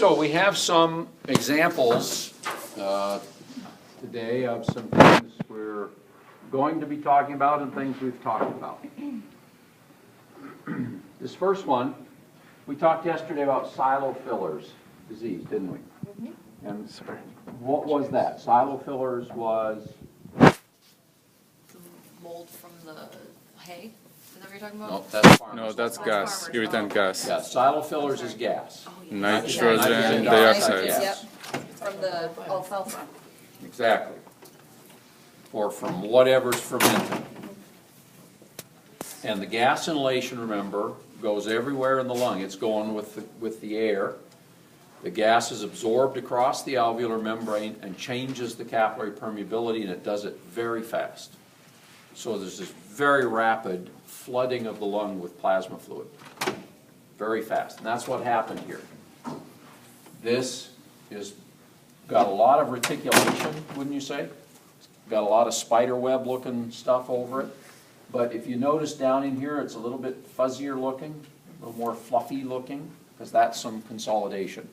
So we have some examples today of some things we're going to be talking about and things we've talked about. This first one, we talked yesterday about silo fillers disease, didn't we? Mm-hmm. And what was that? Silo fillers was? The mold from the hay? Is that what you're talking about? No, that's farmers. No, that's gas, irritant gas. Yeah, silo fillers is gas. Oh, yeah. Nitrogen dioxide. Yep, from the alfalfa. Exactly. Or from whatever's fermented. And the gas inhalation, remember, goes everywhere in the lung. It's going with the air. The gas is absorbed across the alveolar membrane and changes the capillary permeability, and it does it very fast. So there's this very rapid flooding of the lung with plasma fluid. Very fast. And that's what happened here. This is got a lot of reticulation, wouldn't you say? Got a lot of spider web looking stuff over it. But if you notice down in here, it's a little bit fuzzier looking, a little more fluffy looking, because that's some consolidation.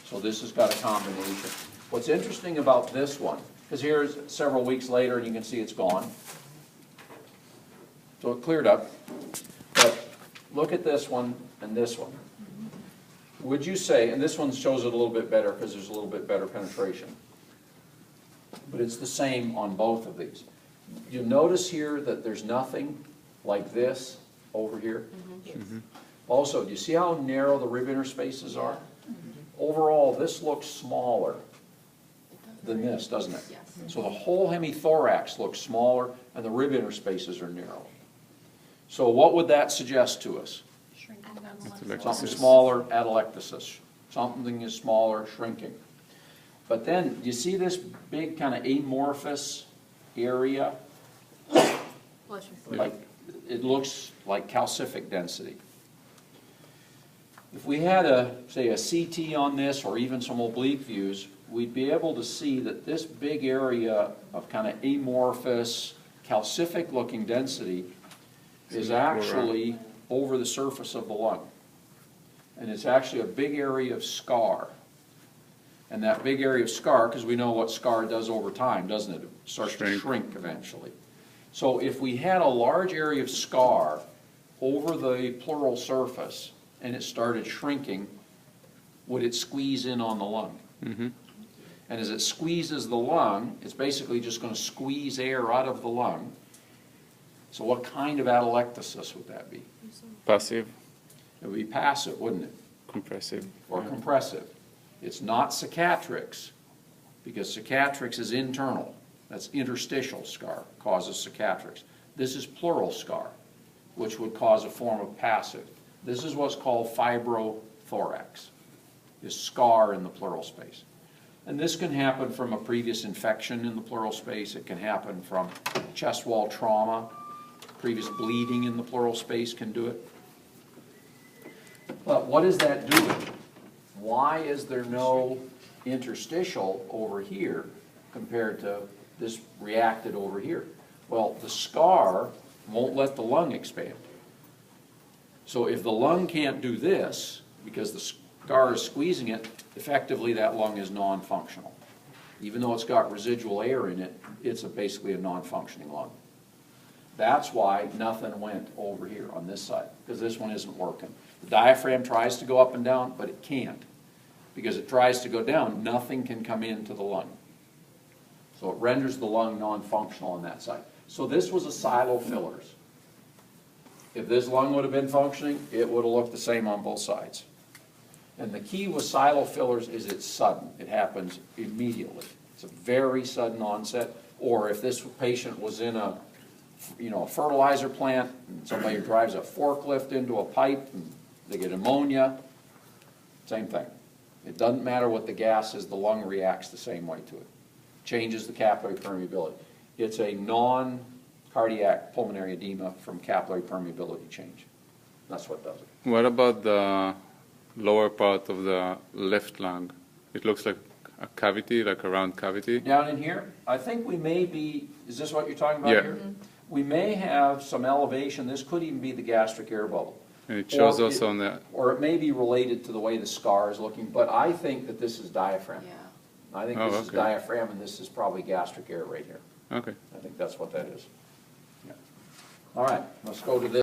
So this has got a combination. What's interesting about this one, because here's several weeks later and you can see it's gone. So it cleared up. But look at this one and this one. Would you say, and this one shows it a little bit better because there's a little bit better penetration, but it's the same on both of these. You notice here that there's nothing like this over here? Mm-hmm. Mm-hmm. Also, do you see how narrow the rib interspaces are? Mm-hmm. Overall, this looks smaller than this, doesn't it? Yes. So the whole hemithorax looks smaller and the rib interspaces are narrow. So what would that suggest to us? Something smaller, atelectasis. Something is smaller, shrinking. But then, you see this big kind of amorphous area? Like, it looks like calcific density. If we had say a CT on this or even some oblique views, we'd be able to see that this big area of kind of amorphous, calcific looking density is actually over the surface of the lung. And it's actually a big area of scar. And that big area of scar, because we know what scar does over time, doesn't it? It starts to shrink eventually. So if we had a large area of scar over the pleural surface and it started shrinking, would it squeeze in on the lung? Mm-hmm. And as it squeezes the lung, it's basically just going to squeeze air out of the lung. So what kind of atelectasis would that be? Passive, It would be passive, wouldn't it? compressive. Or compressive. It's not cicatrix, because cicatrix is internal. That's interstitial scar, causes cicatrix. This is pleural scar, which would cause a form of passive. This is what's called fibrothorax, is scar in the pleural space. And this can happen from a previous infection in the pleural space. It can happen from chest wall trauma. Previous bleeding in the pleural space can do it. But what is that doing? Why is there no interstitial over here compared to this reacted over here? Well, the scar won't let the lung expand. So if the lung can't do this, because the scar is squeezing it, effectively that lung is non-functional. Even though it's got residual air in it, it's basically a non-functioning lung. That's why nothing went over here on this side, because this one isn't working. The diaphragm tries to go up and down, but it can't. Because it tries to go down, nothing can come into the lung. So it renders the lung non-functional on that side. So this was a silo fillers. If this lung would have been functioning, it would have looked the same on both sides. And the key with silo fillers is it's sudden. It happens immediately. It's a very sudden onset. Or if this patient was in a fertilizer plant, and somebody drives a forklift into a pipe and they get ammonia, same thing. It doesn't matter what the gas is, the lung reacts the same way to it. Changes the capillary permeability. It's a non-cardiac pulmonary edema from capillary permeability change. That's what does it. What about the lower part of the left lung? It looks like a cavity, like a round cavity. Down in here, I think we may be, is this what you're talking about Yeah. here? We may have some elevation. This could even be the gastric air bubble. And it shows Or also it- on the, Or it may be related to the way the scar is looking, but I think that this is diaphragm. Yeah. I think Oh, this is okay. diaphragm, and this is probably gastric air right here. okay. I think that's what that is. All right, let's go to this.